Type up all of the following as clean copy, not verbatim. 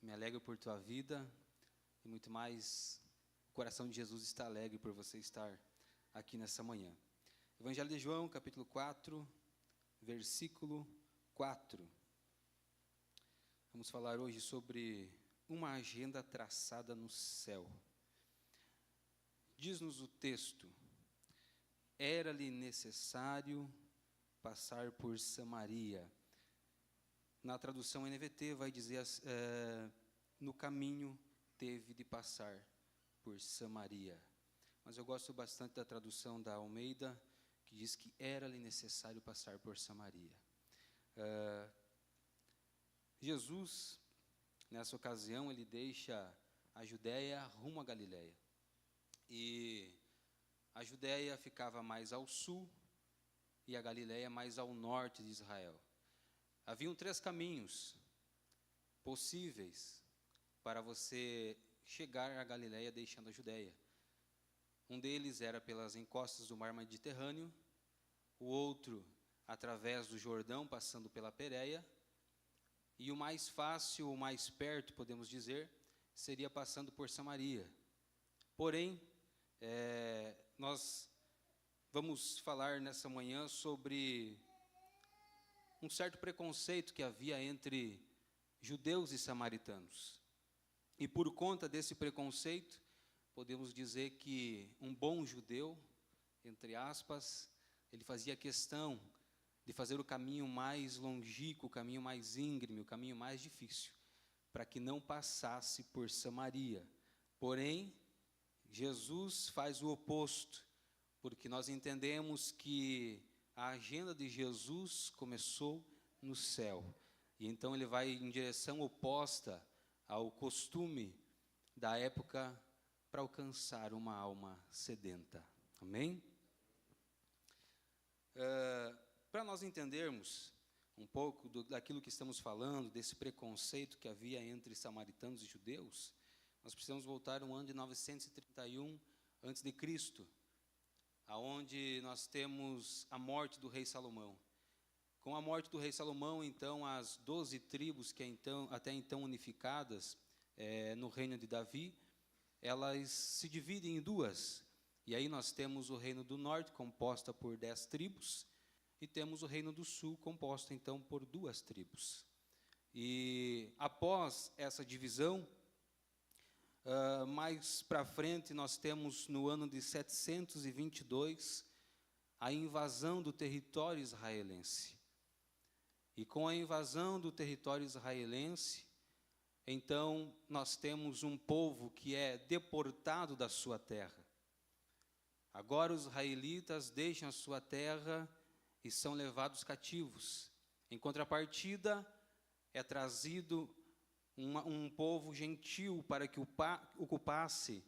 Me alegro por tua vida e muito mais, o coração de Jesus está alegre por você estar aqui nessa manhã. Evangelho de João, capítulo 4, versículo 4. Vamos falar hoje sobre uma agenda traçada no céu. Diz-nos o texto: era-lhe necessário passar por Samaria. Na tradução NVT vai dizer, no caminho teve de passar por Samaria. Mas eu gosto bastante da tradução da Almeida, que diz que era-lhe necessário passar por Samaria. Jesus, nessa ocasião, ele deixa a Judéia rumo à Galiléia. E a Judéia ficava mais ao sul e a Galiléia mais ao norte de Israel. Haviam 3 caminhos possíveis para você chegar à Galiléia deixando a Judéia. Um deles era pelas encostas do mar Mediterrâneo, o outro através do Jordão, passando pela Pérea, e o mais fácil, o mais perto, podemos dizer, seria passando por Samaria. Porém, nós vamos falar nessa manhã sobre um certo preconceito que havia entre judeus e samaritanos. E por conta desse preconceito, podemos dizer que um bom judeu, entre aspas, ele fazia questão de fazer o caminho mais longínquo, o caminho mais íngreme, o caminho mais difícil, para que não passasse por Samaria. Porém, Jesus faz o oposto, porque nós entendemos que a agenda de Jesus começou no céu. E então ele vai em direção oposta ao costume da época para alcançar uma alma sedenta. Amém? Para nós entendermos um pouco daquilo que estamos falando, desse preconceito que havia entre samaritanos e judeus, nós precisamos voltar ao ano de 931 a.C., aonde nós temos a morte do rei Salomão. Com a morte do rei Salomão, então, as 12 tribos que até então unificadas no reino de Davi, elas se dividem em 2. E aí nós temos o reino do norte, composta por 10 tribos, e temos o reino do sul, composto, então, por 2 tribos. E após essa divisão, mais para frente, nós temos no ano de 722 a invasão do território israelense. E com a invasão do território israelense, então nós temos um povo que é deportado da sua terra. Agora os israelitas deixam a sua terra e são levados cativos. Em contrapartida, é trazido um povo gentil para que ocupasse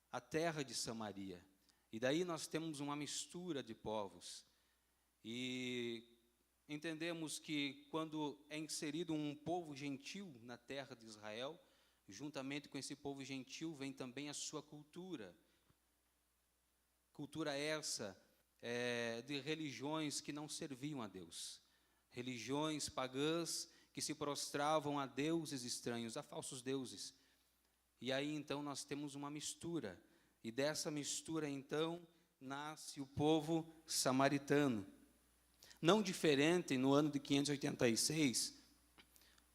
a terra de Samaria. E daí nós temos uma mistura de povos. E entendemos que quando é inserido um povo gentil na terra de Israel, juntamente com esse povo gentil vem também a sua cultura. Cultura essa de religiões que não serviam a Deus. Religiões pagãs que se prostravam a deuses estranhos, a falsos deuses. E aí, então, nós temos uma mistura. E dessa mistura, então, nasce o povo samaritano. Não diferente, no ano de 586,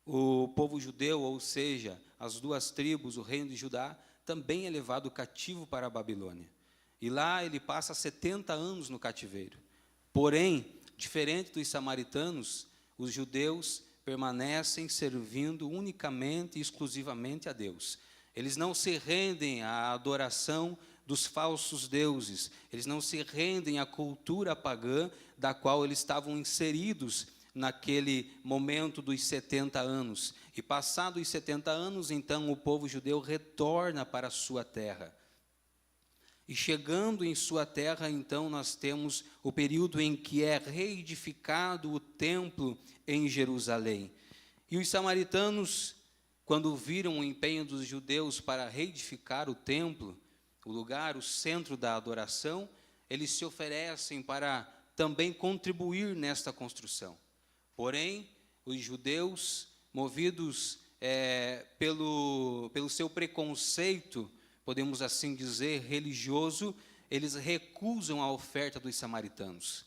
o povo judeu, ou seja, as 2 tribos, o reino de Judá, também é levado cativo para a Babilônia. E lá ele passa 70 anos no cativeiro. Porém, diferente dos samaritanos, os judeus permanecem servindo unicamente e exclusivamente a Deus. Eles não se rendem à adoração dos falsos deuses. Eles não se rendem à cultura pagã da qual eles estavam inseridos naquele momento dos 70 anos. E passados os 70 anos, então, o povo judeu retorna para a sua terra. E chegando em sua terra, então, nós temos o período em que é reedificado o templo em Jerusalém. E os samaritanos, quando viram o empenho dos judeus para reedificar o templo, o lugar, o centro da adoração, eles se oferecem para também contribuir nesta construção. Porém, os judeus, movidos pelo seu preconceito, podemos assim dizer, religioso, eles recusam a oferta dos samaritanos.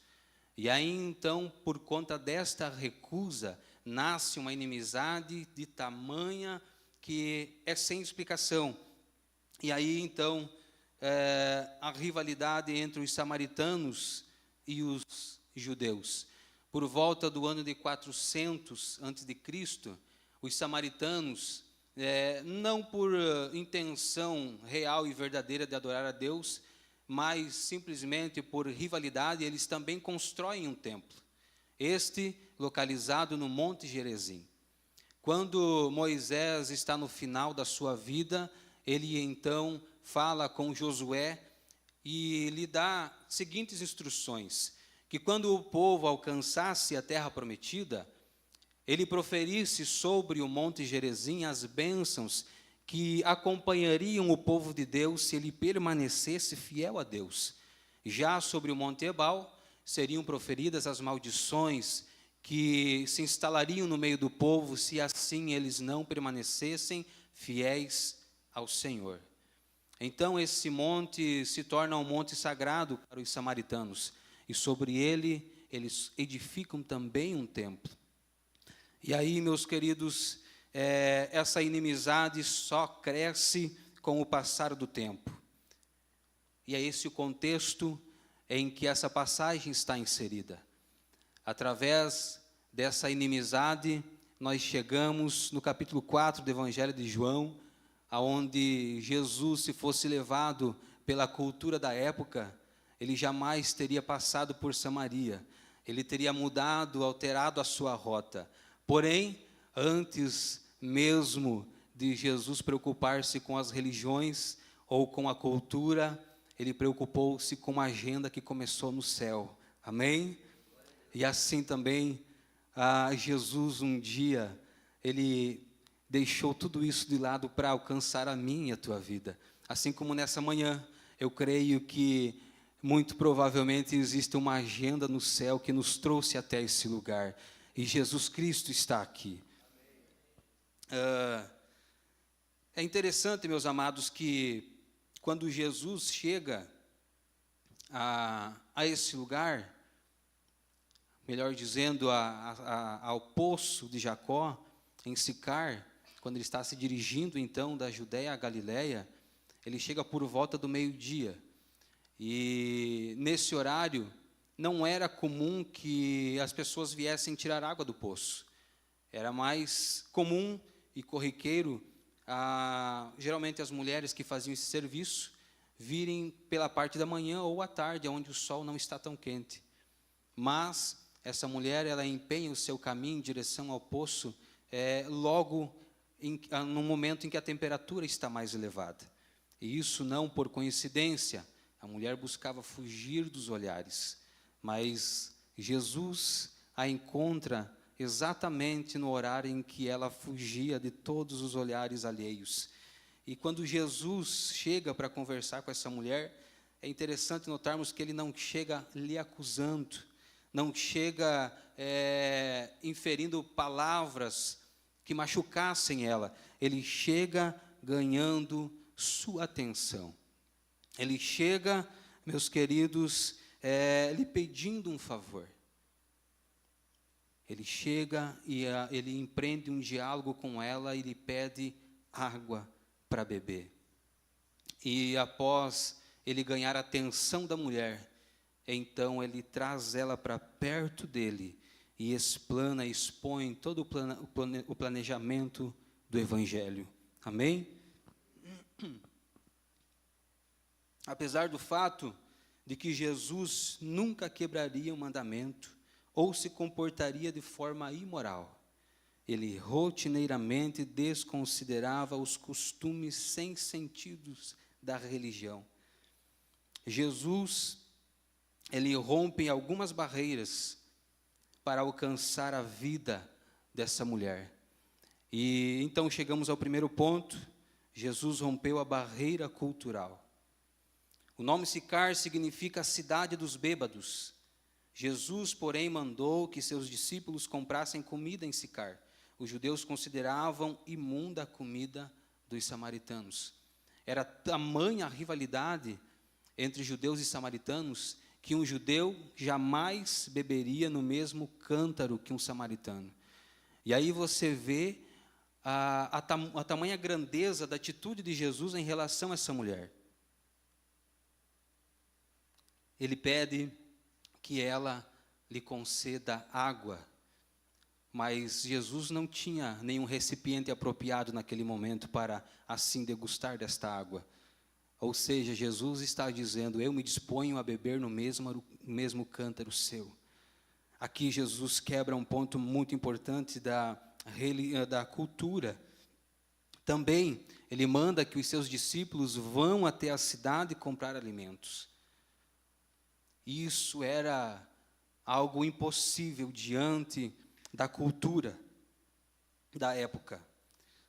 E aí, então, por conta desta recusa, nasce uma inimizade de tamanha que é sem explicação. E aí, então, a rivalidade entre os samaritanos e os judeus. Por volta do ano de 400 a.C., os samaritanos, não por intenção real e verdadeira de adorar a Deus, mas simplesmente por rivalidade, eles também constroem um templo, este localizado no Monte Gerizim. Quando Moisés está no final da sua vida, ele então fala com Josué e lhe dá seguintes instruções: que quando o povo alcançasse a terra prometida, ele proferisse sobre o Monte Gerizim as bênçãos que acompanhariam o povo de Deus se ele permanecesse fiel a Deus. Já sobre o Monte Ebal seriam proferidas as maldições que se instalariam no meio do povo se assim eles não permanecessem fiéis ao Senhor. Então esse monte se torna um monte sagrado para os samaritanos, e sobre ele eles edificam também um templo. E aí, meus queridos, essa inimizade só cresce com o passar do tempo. E é esse o contexto em que essa passagem está inserida. Através dessa inimizade, nós chegamos no capítulo 4 do Evangelho de João, aonde Jesus, se fosse levado pela cultura da época, ele jamais teria passado por Samaria. Ele teria mudado, alterado a sua rota. Porém, antes mesmo de Jesus preocupar-se com as religiões ou com a cultura, ele preocupou-se com a agenda que começou no céu. Amém? E assim também, Jesus um dia, ele deixou tudo isso de lado para alcançar a minha e a tua vida. Assim como nessa manhã, eu creio que muito provavelmente existe uma agenda no céu que nos trouxe até esse lugar. E Jesus Cristo está aqui. É interessante, meus amados, que quando Jesus chega a esse lugar, melhor dizendo, ao poço de Jacó, em Sicar, quando ele está se dirigindo então da Judéia à Galiléia, ele chega por volta do meio-dia. E nesse horário, não era comum que as pessoas viessem tirar água do poço. Era mais comum e corriqueiro, geralmente as mulheres que faziam esse serviço, virem pela parte da manhã ou à tarde, onde o sol não está tão quente. Mas essa mulher, ela empenha o seu caminho em direção ao poço, logo no momento em que a temperatura está mais elevada. E isso não por coincidência, a mulher buscava fugir dos olhares. Mas Jesus a encontra exatamente no horário em que ela fugia de todos os olhares alheios. E quando Jesus chega para conversar com essa mulher, é interessante notarmos que ele não chega lhe acusando, não chega inferindo palavras que machucassem ela. Ele chega ganhando sua atenção. Ele chega, meus queridos, lhe pedindo um favor. Ele chega e ele empreende um diálogo com ela e lhe pede água para beber. E após ele ganhar a atenção da mulher, então ele traz ela para perto dele e explana, expõe todo o planejamento do Evangelho. Amém? Apesar do fato de que Jesus nunca quebraria um mandamento ou se comportaria de forma imoral, ele rotineiramente desconsiderava os costumes sem sentidos da religião. Jesus, ele rompe algumas barreiras para alcançar a vida dessa mulher. E então chegamos ao primeiro ponto: Jesus rompeu a barreira cultural. O nome Sicar significa a cidade dos bêbados. Jesus, porém, mandou que seus discípulos comprassem comida em Sicar, Os judeus consideravam imunda a comida dos samaritanos. Era tamanha a rivalidade entre judeus e samaritanos que um judeu jamais beberia no mesmo cântaro que um samaritano. E aí você vê a tamanha grandeza da atitude de Jesus em relação a essa mulher. Ele pede que ela lhe conceda água, mas Jesus não tinha nenhum recipiente apropriado naquele momento para assim degustar desta água. Ou seja, Jesus está dizendo, eu me disponho a beber no mesmo cântaro seu. Aqui Jesus quebra um ponto muito importante da cultura. Também ele manda que os seus discípulos vão até a cidade comprar alimentos. Isso era algo impossível diante da cultura da época.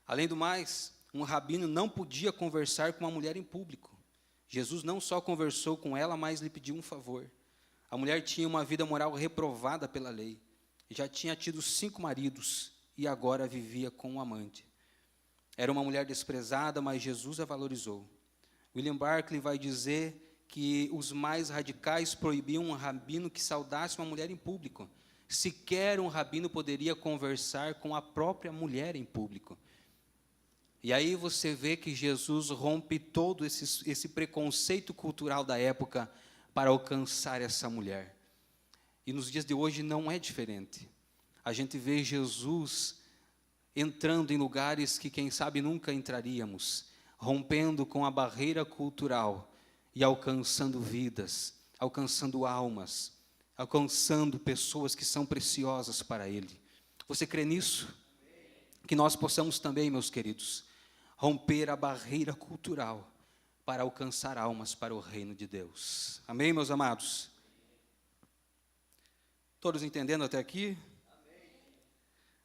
Além do mais, um rabino não podia conversar com uma mulher em público. Jesus não só conversou com ela, mas lhe pediu um favor. A mulher tinha uma vida moral reprovada pela lei. Já tinha tido 5 maridos e agora vivia com um amante. Era uma mulher desprezada, mas Jesus a valorizou. William Barclay vai dizer que os mais radicais proibiam um rabino que saudasse uma mulher em público. Sequer um rabino poderia conversar com a própria mulher em público. E aí você vê que Jesus rompe todo esse preconceito cultural da época para alcançar essa mulher. E nos dias de hoje não é diferente. A gente vê Jesus entrando em lugares que, quem sabe, nunca entraríamos, rompendo com a barreira cultural e alcançando vidas, alcançando almas, alcançando pessoas que são preciosas para Ele. Você crê nisso? Que nós possamos também, meus queridos, romper a barreira cultural para alcançar almas para o reino de Deus. Amém, meus amados? Todos entendendo até aqui? Amém.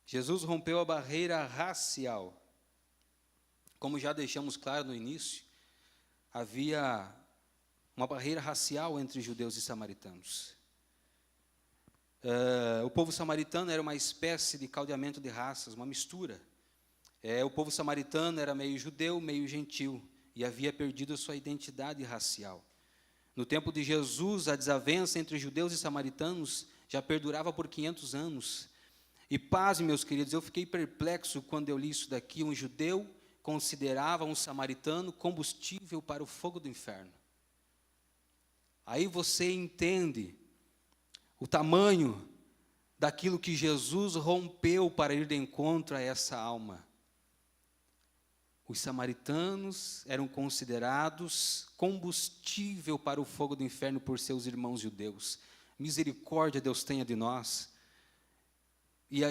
Jesus rompeu a barreira racial. Como já deixamos claro no início, havia uma barreira racial entre judeus e samaritanos. O povo samaritano era uma espécie de caldeamento de raças, uma mistura. O povo samaritano era meio judeu, meio gentil, e havia perdido sua identidade racial. No tempo de Jesus, a desavença entre judeus e samaritanos já perdurava por 500 anos. E pasme, meus queridos, eu fiquei perplexo quando eu li isso daqui. Um judeu considerava um samaritano combustível para o fogo do inferno. Aí você entende o tamanho daquilo que Jesus rompeu para ir de encontro a essa alma. Os samaritanos eram considerados combustível para o fogo do inferno por seus irmãos judeus. Misericórdia Deus tenha de nós. E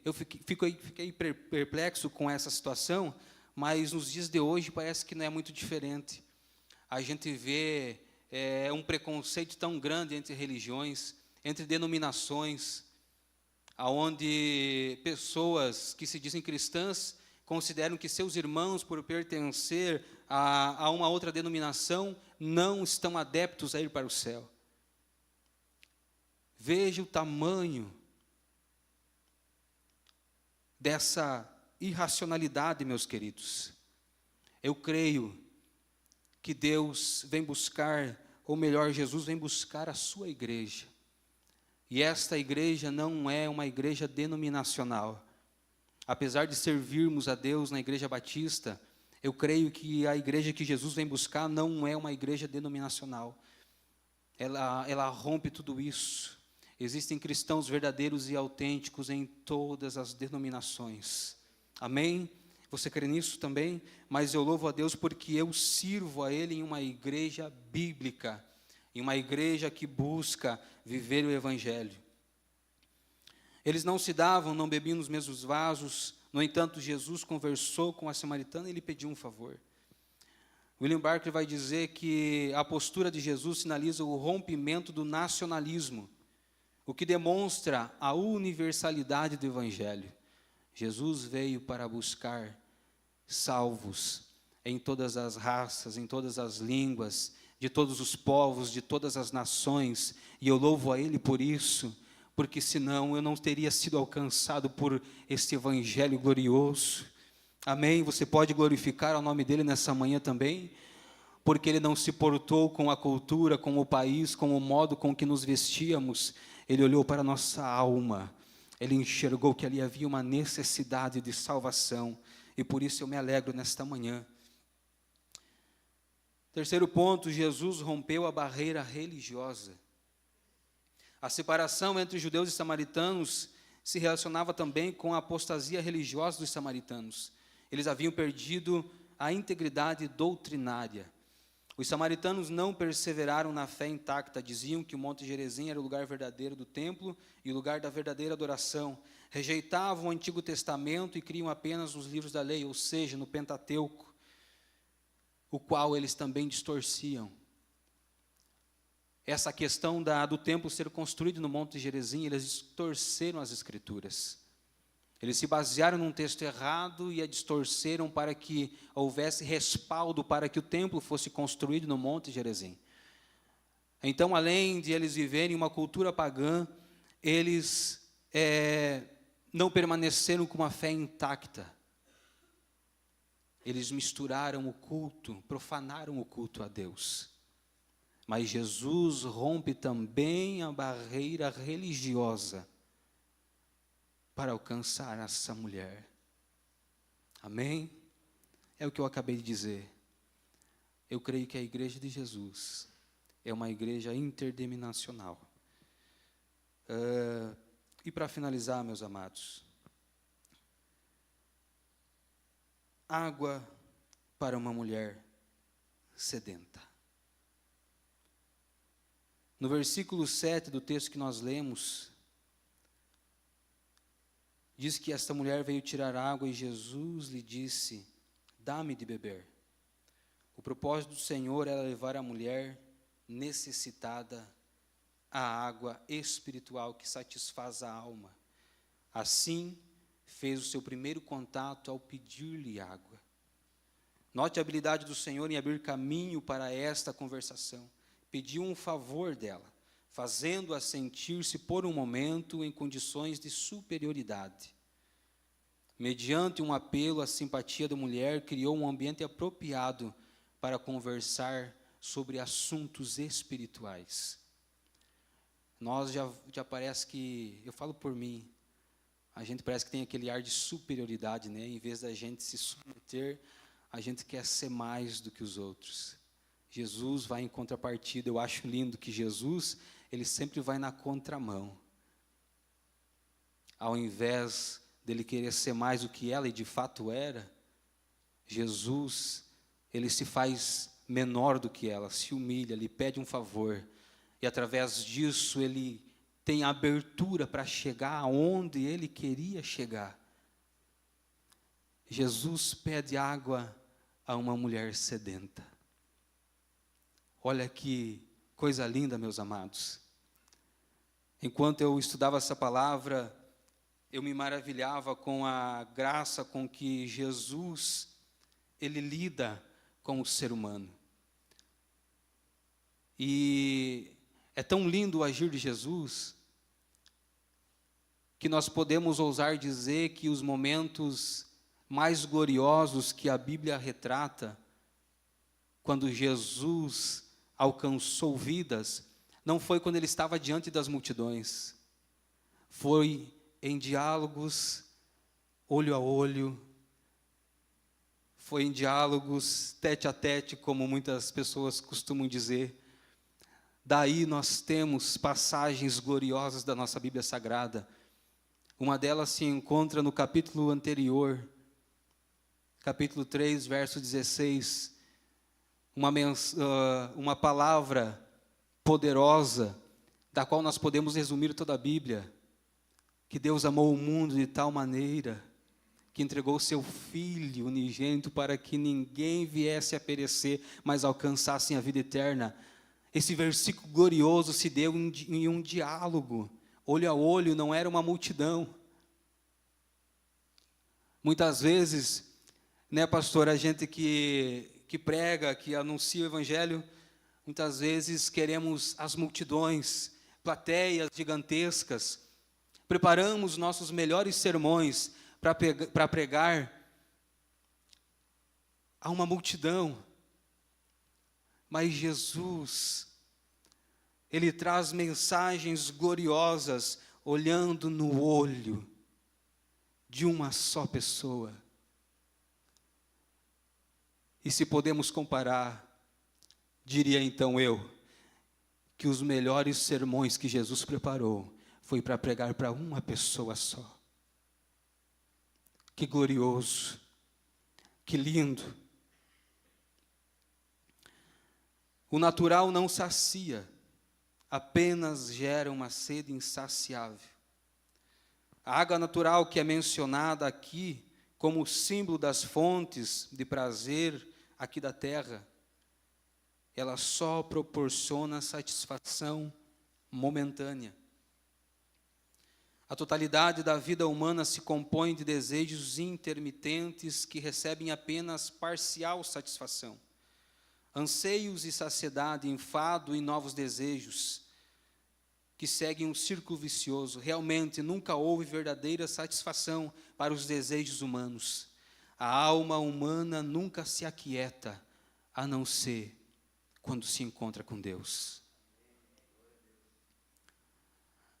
eu fiquei perplexo com essa situação, mas nos dias de hoje parece que não é muito diferente. A gente vê um preconceito tão grande entre religiões, entre denominações, aonde pessoas que se dizem cristãs consideram que seus irmãos, por pertencer a uma outra denominação, não estão adeptos a ir para o céu. Veja o tamanho dessa irracionalidade, meus queridos. Eu creio que Deus vem buscar, ou melhor, Jesus vem buscar a sua igreja. E esta igreja não é uma igreja denominacional. Apesar de servirmos a Deus na Igreja Batista, eu creio que a igreja que Jesus vem buscar não é uma igreja denominacional. Ela rompe tudo isso. Existem cristãos verdadeiros e autênticos em todas as denominações. Amém? Você crê nisso também? Mas eu louvo a Deus porque eu sirvo a Ele em uma igreja bíblica, em uma igreja que busca viver o Evangelho. Eles não se davam, não bebiam nos mesmos vasos. No entanto, Jesus conversou com a samaritana e lhe pediu um favor. William Barclay vai dizer que a postura de Jesus sinaliza o rompimento do nacionalismo, o que demonstra a universalidade do Evangelho. Jesus veio para buscar salvos em todas as raças, em todas as línguas, de todos os povos, de todas as nações, e eu louvo a Ele por isso, porque senão eu não teria sido alcançado por este evangelho glorioso. Amém? Você pode glorificar o nome dele nessa manhã também, porque ele não se portou com a cultura, com o país, com o modo com que nos vestíamos. Ele olhou para a nossa alma, ele enxergou que ali havia uma necessidade de salvação, e por isso eu me alegro nesta manhã. Terceiro ponto, Jesus rompeu a barreira religiosa. A separação entre judeus e samaritanos se relacionava também com a apostasia religiosa dos samaritanos. Eles haviam perdido a integridade doutrinária. Os samaritanos não perseveraram na fé intacta, diziam que o Monte Gerizim era o lugar verdadeiro do templo e o lugar da verdadeira adoração. Rejeitavam o Antigo Testamento e criam apenas nos livros da lei, ou seja, no Pentateuco, o qual eles também distorciam. Essa questão do templo ser construído no Monte Gerizim, eles distorceram as Escrituras. Eles se basearam num texto errado e a distorceram para que houvesse respaldo para que o templo fosse construído no Monte Gerizim. Então, além de eles viverem uma cultura pagã, eles não permaneceram com uma fé intacta. Eles misturaram o culto, profanaram o culto a Deus. Mas Jesus rompe também a barreira religiosa para alcançar essa mulher. Amém? É o que eu acabei de dizer. Eu creio que a igreja de Jesus é uma igreja interdenominacional. E para finalizar, meus amados, água para uma mulher sedenta. No versículo 7 do texto que nós lemos, diz que esta mulher veio tirar água e Jesus lhe disse: dá-me de beber. O propósito do Senhor era levar a mulher necessitada à água espiritual que satisfaz a alma. Assim, fez o seu primeiro contato ao pedir-lhe água. Note a habilidade do Senhor em abrir caminho para esta conversação. Pediu um favor dela, fazendo-a sentir-se por um momento em condições de superioridade. Mediante um apelo à simpatia da mulher, criou um ambiente apropriado para conversar sobre assuntos espirituais. Nós já parece que, eu falo por mim, a gente parece que tem aquele ar de superioridade, né? Em vez da gente se submeter, a gente quer ser mais do que os outros. Jesus vai em contrapartida. Eu acho lindo que Jesus, ele sempre vai na contramão. Ao invés dele querer ser mais do que ela, e de fato era, Jesus, ele se faz menor do que ela, se humilha, lhe pede um favor, e através disso ele tem abertura para chegar aonde ele queria chegar. Jesus pede água a uma mulher sedenta. Olha que coisa linda, meus amados. Enquanto eu estudava essa palavra, eu me maravilhava com a graça com que Jesus, ele lida com o ser humano. E é tão lindo o agir de Jesus, que nós podemos ousar dizer que os momentos mais gloriosos que a Bíblia retrata, quando Jesus alcançou vidas, não foi quando ele estava diante das multidões, foi em diálogos olho a olho, foi em diálogos tete a tete, como muitas pessoas costumam dizer. Daí nós temos passagens gloriosas da nossa Bíblia Sagrada. Uma delas se encontra no capítulo anterior, capítulo 3, verso 16, uma palavra poderosa, da qual nós podemos resumir toda a Bíblia, que Deus amou o mundo de tal maneira, que entregou o seu Filho unigênito para que ninguém viesse a perecer, mas alcançassem a vida eterna. Esse versículo glorioso se deu em um diálogo, olho a olho, não era uma multidão. Muitas vezes, né, pastor, a gente que prega, que anuncia o evangelho, muitas vezes queremos as multidões, plateias gigantescas, preparamos nossos melhores sermões para pregar a uma multidão. Mas Jesus, Ele traz mensagens gloriosas, olhando no olho de uma só pessoa. E se podemos comparar, diria então eu, que os melhores sermões que Jesus preparou foi para pregar para uma pessoa só. Que glorioso, que lindo. O natural não sacia, apenas gera uma sede insaciável. A água natural que é mencionada aqui como símbolo das fontes de prazer aqui da terra, ela só proporciona satisfação momentânea. A totalidade da vida humana se compõe de desejos intermitentes que recebem apenas parcial satisfação. Anseios e saciedade, enfado e novos desejos, que seguem um círculo vicioso. Realmente nunca houve verdadeira satisfação para os desejos humanos. A alma humana nunca se aquieta, a não ser quando se encontra com Deus.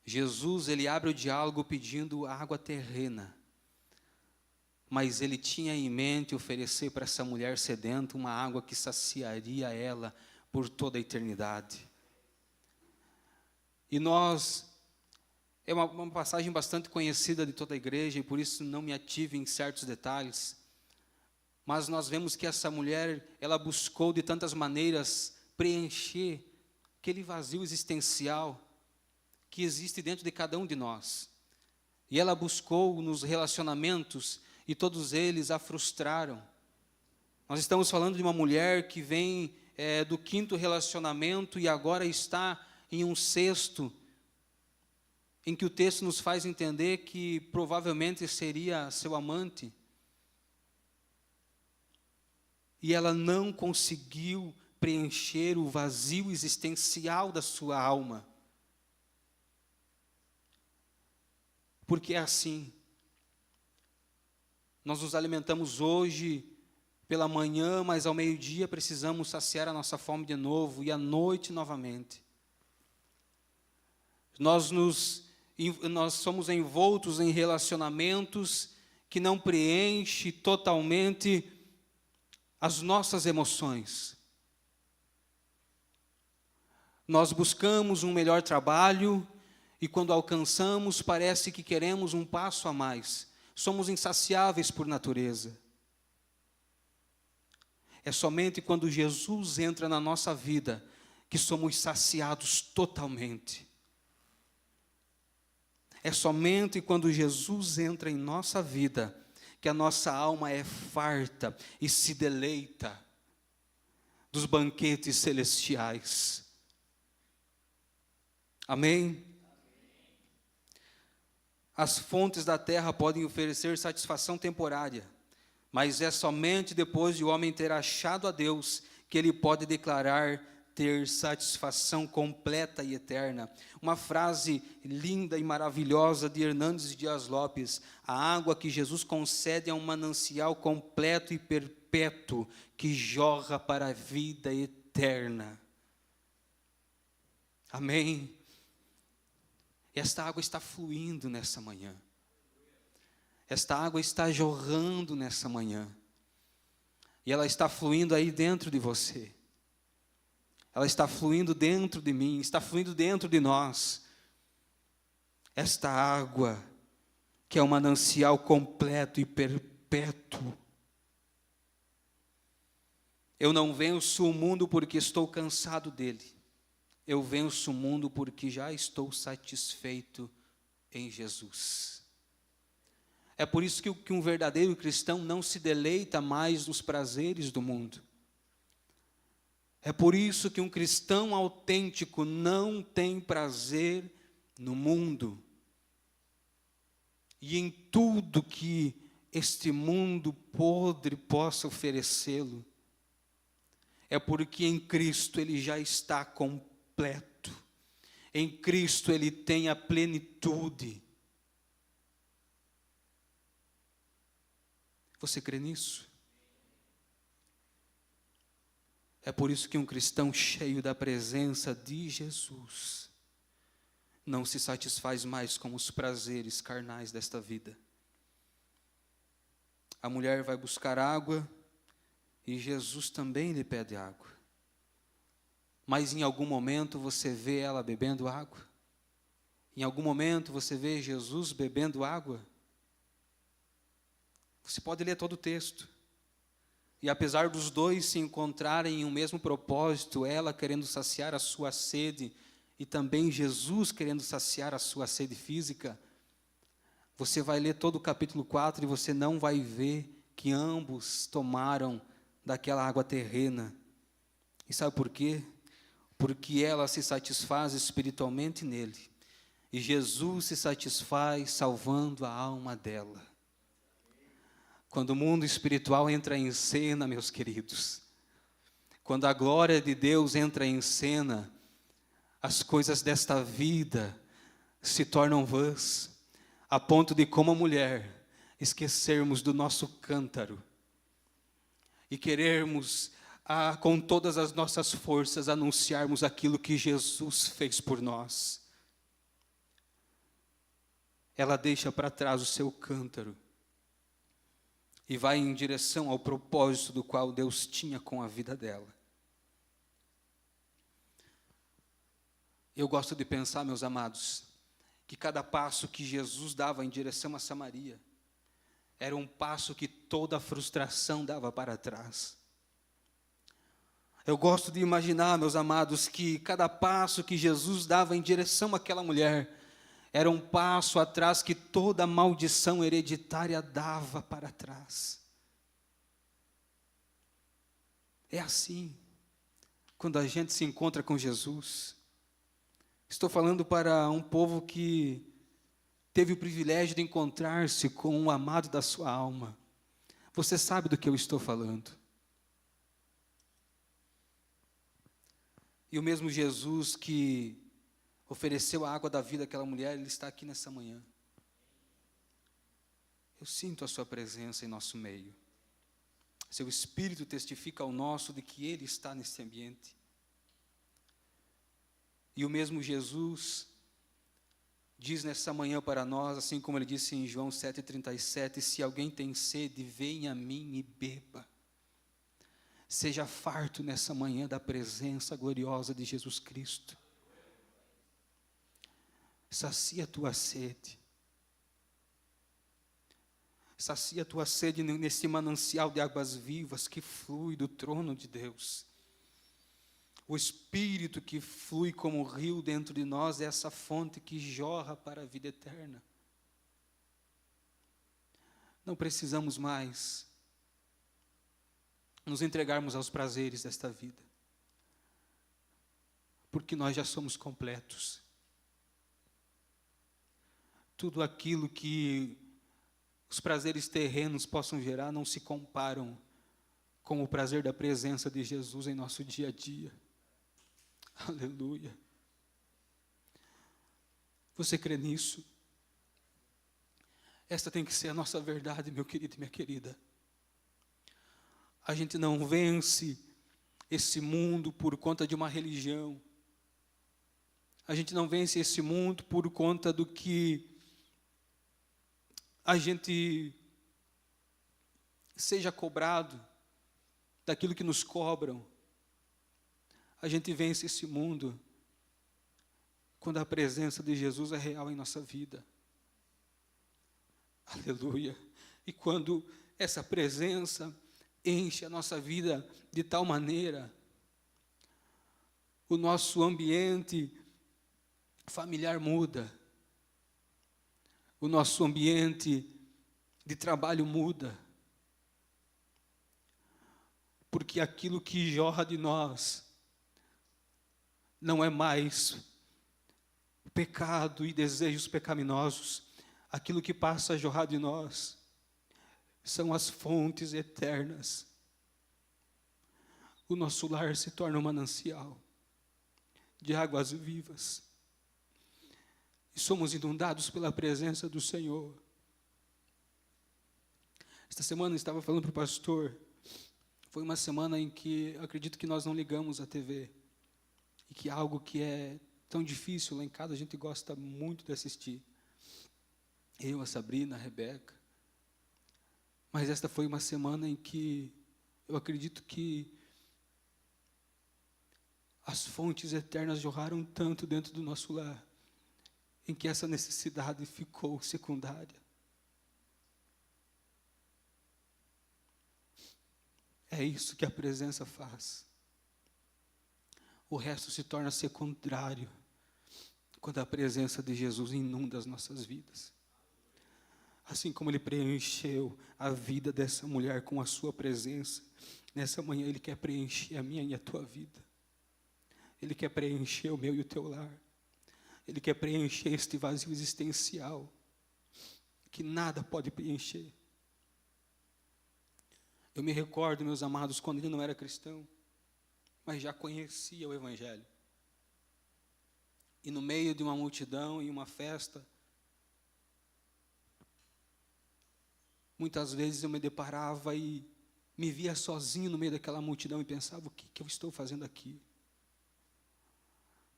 Jesus, ele abre o diálogo pedindo água terrena, mas ele tinha em mente oferecer para essa mulher sedenta uma água que saciaria ela por toda a eternidade. E é uma passagem bastante conhecida de toda a igreja, e por isso não me ativo em certos detalhes, mas nós vemos que essa mulher, ela buscou de tantas maneiras preencher aquele vazio existencial que existe dentro de cada um de nós. E ela buscou nos relacionamentos, e todos eles a frustraram. Nós estamos falando de uma mulher que vem do 5º relacionamento e agora está em um 6º, em que o texto nos faz entender que provavelmente seria seu amante. E ela não conseguiu preencher o vazio existencial da sua alma. Porque é assim. Nós nos alimentamos hoje pela manhã, mas ao meio-dia precisamos saciar a nossa fome de novo, e à noite novamente. Nós somos envoltos em relacionamentos que não preenchem totalmente as nossas emoções. Nós buscamos um melhor trabalho, e quando alcançamos, parece que queremos um passo a mais. Somos insaciáveis por natureza. É somente quando Jesus entra na nossa vida que somos saciados totalmente. É somente quando Jesus entra em nossa vida que a nossa alma é farta e se deleita dos banquetes celestiais. Amém? As fontes da terra podem oferecer satisfação temporária, mas é somente depois de o homem ter achado a Deus que ele pode declarar ter satisfação completa e eterna. Uma frase linda e maravilhosa de Hernandes Dias Lopes: a água que Jesus concede é um manancial completo e perpétuo que jorra para a vida eterna. Amém? Esta água está fluindo nessa manhã. Esta água está jorrando nessa manhã. E ela está fluindo aí dentro de você. Ela está fluindo dentro de mim, está fluindo dentro de nós. Esta água, que é um manancial completo e perpétuo. Eu não venço o mundo porque estou cansado dele. Eu venço o mundo porque já estou satisfeito em Jesus. É por isso que um verdadeiro cristão não se deleita mais nos prazeres do mundo. É por isso que um cristão autêntico não tem prazer no mundo. E em tudo que este mundo podre possa oferecê-lo. É porque em Cristo ele já está completo. Em Cristo ele tem a plenitude. Você crê nisso? É por isso que um cristão cheio da presença de Jesus não se satisfaz mais com os prazeres carnais desta vida. A mulher vai buscar água e Jesus também lhe pede água. Mas em algum momento você vê ela bebendo água? Em algum momento você vê Jesus bebendo água? Você pode ler todo o texto. E apesar dos dois se encontrarem em um mesmo propósito, ela querendo saciar a sua sede e também Jesus querendo saciar a sua sede física, você vai ler todo o capítulo 4 e você não vai ver que ambos tomaram daquela água terrena. E sabe por quê? Porque ela se satisfaz espiritualmente nele. E Jesus se satisfaz salvando a alma dela. Quando o mundo espiritual entra em cena, meus queridos, quando a glória de Deus entra em cena, as coisas desta vida se tornam vãs, a ponto de, como a mulher, esquecermos do nosso cântaro e querermos, com todas as nossas forças, anunciarmos aquilo que Jesus fez por nós. Ela deixa para trás o seu cântaro e vai em direção ao propósito do qual Deus tinha com a vida dela. Eu gosto de pensar, meus amados, que cada passo que Jesus dava em direção a Samaria era um passo que toda a frustração dava para trás. Eu gosto de imaginar, meus amados, que cada passo que Jesus dava em direção àquela mulher era um passo atrás que toda a maldição hereditária dava para trás. É assim, quando a gente se encontra com Jesus. Estou falando para um povo que teve o privilégio de encontrar-se com o amado da sua alma. Você sabe do que eu estou falando. E o mesmo Jesus que ofereceu a água da vida àquela mulher, Ele está aqui nessa manhã. Eu sinto a sua presença em nosso meio. Seu Espírito testifica ao nosso de que Ele está nesse ambiente. E o mesmo Jesus diz nessa manhã para nós, assim como Ele disse em João 7,37, se alguém tem sede, venha a mim e beba. Seja farto nessa manhã da presença gloriosa de Jesus Cristo. Sacia a tua sede. Sacia a tua sede nesse manancial de águas vivas que flui do trono de Deus. O Espírito que flui como rio dentro de nós é essa fonte que jorra para a vida eterna. Não precisamos mais nos entregarmos aos prazeres desta vida, porque nós já somos completos. Tudo aquilo que os prazeres terrenos possam gerar não se comparam com o prazer da presença de Jesus em nosso dia a dia. Aleluia. Você crê nisso? Esta tem que ser a nossa verdade, meu querido e minha querida. A gente não vence esse mundo por conta de uma religião. A gente não vence esse mundo por conta do que a gente seja cobrado, daquilo que nos cobram. A gente vence esse mundo quando a presença de Jesus é real em nossa vida. Aleluia. E quando essa presença enche a nossa vida de tal maneira, o nosso ambiente familiar muda, o nosso ambiente de trabalho muda, porque aquilo que jorra de nós não é mais pecado e desejos pecaminosos. Aquilo que passa a jorrar de nós são as fontes eternas. O nosso lar se torna um manancial de águas vivas. E somos inundados pela presença do Senhor. Esta semana eu estava falando para o pastor, foi uma semana em que eu acredito que nós não ligamos a TV, e que algo que é tão difícil lá em casa, a gente gosta muito de assistir. Eu, a Sabrina, a Rebeca. Mas esta foi uma semana em que eu acredito que as fontes eternas jorraram tanto dentro do nosso lar, em que essa necessidade ficou secundária. É isso que a presença faz. O resto se torna secundário quando a presença de Jesus inunda as nossas vidas. Assim como Ele preencheu a vida dessa mulher com a sua presença, nessa manhã Ele quer preencher a minha e a tua vida. Ele quer preencher o meu e o teu lar. Ele quer preencher este vazio existencial que nada pode preencher. Eu me recordo, meus amados, quando ele não era cristão, mas já conhecia o Evangelho. E no meio de uma multidão, em uma festa, muitas vezes eu me deparava e me via sozinho no meio daquela multidão e pensava, o que eu estou fazendo aqui?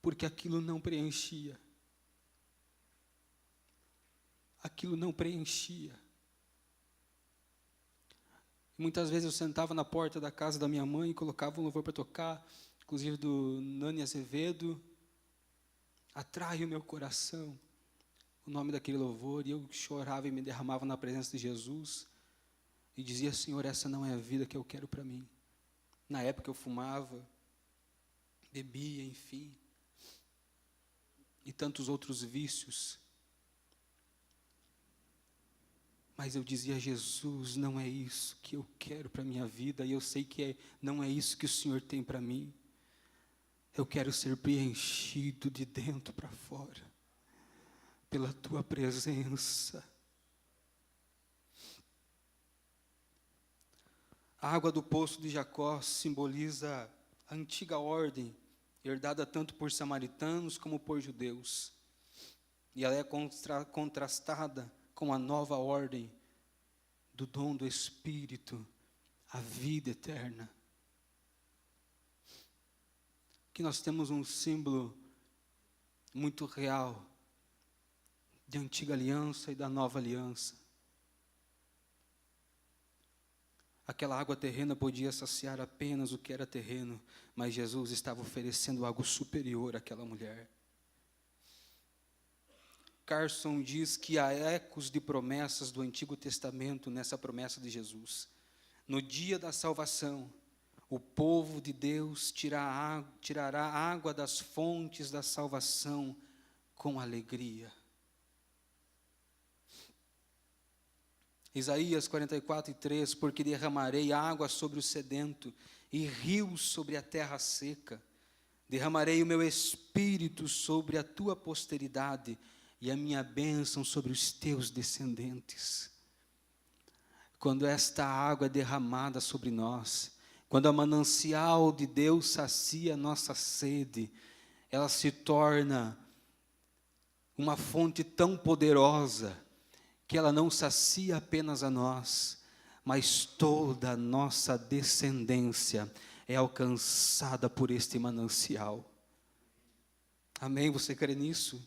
Porque aquilo não preenchia. Aquilo não preenchia. Muitas vezes eu sentava na porta da casa da minha mãe e colocava um louvor para tocar, inclusive do Nani Azevedo. Atrai o meu coração o nome daquele louvor, e eu chorava e me derramava na presença de Jesus e dizia, Senhor, essa não é a vida que eu quero para mim. Na época eu fumava, bebia, enfim, e tantos outros vícios. Mas eu dizia, Jesus, não é isso que eu quero para a minha vida, e eu sei que não é isso que o Senhor tem para mim. Eu quero ser preenchido de dentro para fora, pela Tua presença. A água do poço de Jacó simboliza a antiga ordem, herdada tanto por samaritanos como por judeus. E ela é contrastada com a nova ordem do dom do Espírito, a vida eterna. Que nós temos um símbolo muito real de antiga aliança e da nova aliança. Aquela água terrena podia saciar apenas o que era terreno, mas Jesus estava oferecendo algo superior àquela mulher. Carson diz que há ecos de promessas do Antigo Testamento nessa promessa de Jesus. No dia da salvação, o povo de Deus tirará água das fontes da salvação com alegria. Isaías 44:3, porque derramarei água sobre o sedento e rios sobre a terra seca. Derramarei o meu espírito sobre a tua posteridade e a minha bênção sobre os teus descendentes. Quando esta água é derramada sobre nós, quando a manancial de Deus sacia a nossa sede, ela se torna uma fonte tão poderosa, que ela não sacia apenas a nós, mas toda a nossa descendência é alcançada por este manancial. Amém? Você crê nisso?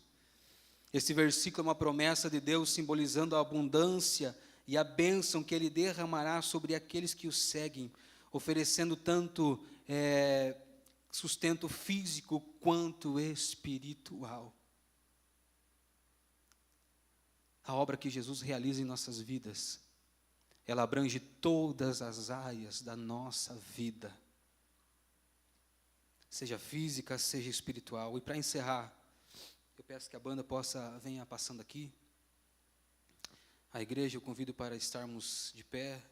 Esse versículo é uma promessa de Deus simbolizando a abundância e a bênção que Ele derramará sobre aqueles que o seguem, oferecendo tanto sustento físico quanto espiritual. A obra que Jesus realiza em nossas vidas, ela abrange todas as áreas da nossa vida, seja física, seja espiritual. E para encerrar, eu peço que a banda venha passando aqui. A igreja eu convido para estarmos de pé.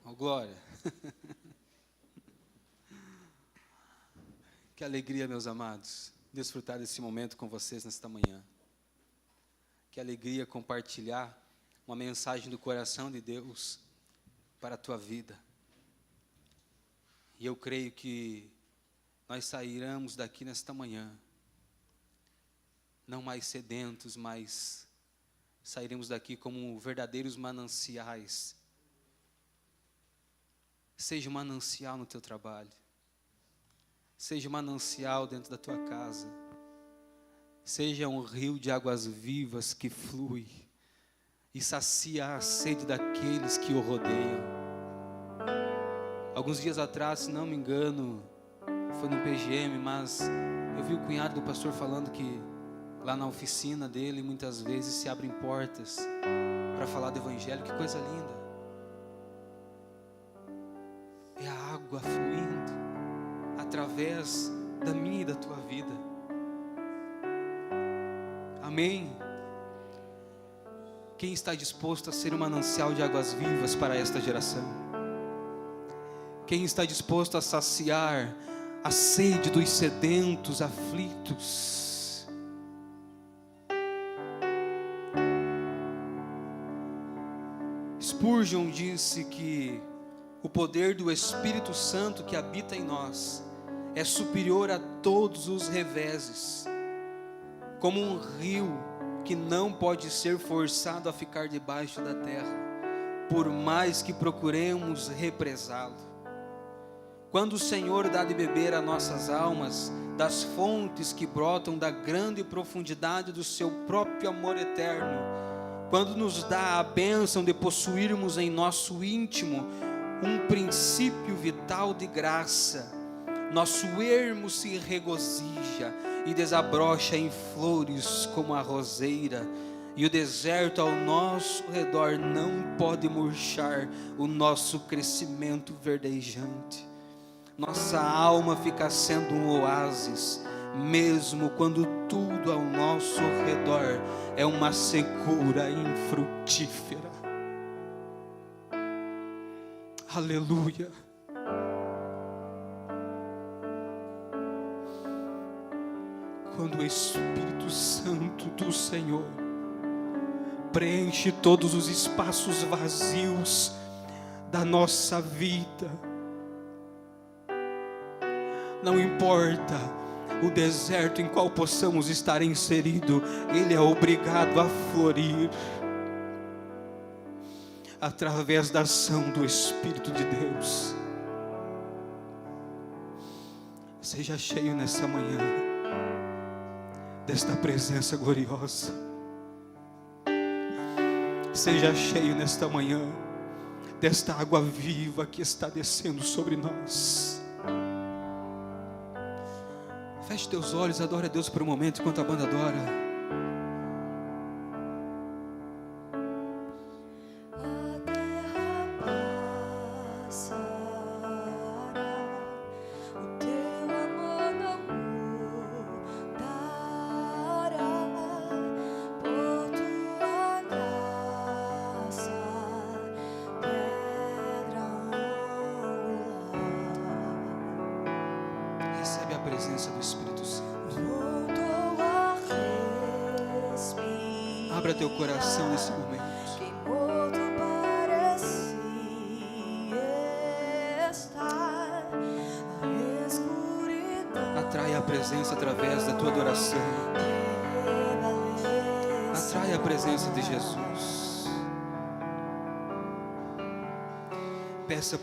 Oh, glória. Que alegria, meus amados, desfrutar desse momento com vocês nesta manhã. Que alegria compartilhar uma mensagem do coração de Deus para a tua vida. E eu creio que nós sairemos daqui nesta manhã, não mais sedentos, mas sairemos daqui como verdadeiros mananciais. Seja um manancial no teu trabalho, seja um manancial dentro da tua casa, seja um rio de águas vivas que flui e sacia a sede daqueles que o rodeiam. Alguns dias atrás, se não me engano, foi no PGM, mas eu vi o cunhado do pastor falando que lá na oficina dele, muitas vezes se abrem portas para falar do evangelho. Que coisa linda! É a água fluindo através da minha e da tua vida. Amém? Quem está disposto a ser um manancial de águas vivas para esta geração? Quem está disposto a saciar a sede dos sedentos, aflitos? Spurgeon disse que o poder do Espírito Santo que habita em nós é superior a todos os reveses, como um rio que não pode ser forçado a ficar debaixo da terra, por mais que procuremos represá-lo. Quando o Senhor dá de beber a nossas almas das fontes que brotam da grande profundidade do seu próprio amor eterno, quando nos dá a bênção de possuirmos em nosso íntimo um princípio vital de graça, nosso ermo se regozija e desabrocha em flores como a roseira, e o deserto ao nosso redor não pode murchar o nosso crescimento verdejante. Nossa alma fica sendo um oásis, mesmo quando tudo ao nosso redor é uma secura infrutífera. Aleluia. Quando o Espírito Santo do Senhor preenche todos os espaços vazios da nossa vida, não importa o deserto em qual possamos estar inserido, ele é obrigado a florir através da ação do Espírito de Deus. Seja cheio nessa manhã desta presença gloriosa. Seja cheio nesta manhã desta água viva que está descendo sobre nós. Feche teus olhos, adore a Deus por um momento enquanto a banda adora. Recebe a presença do Espírito Santo. Abra teu coração nesse momento. Atrai a presença através da tua adoração. Atrai a presença de Jesus. Peça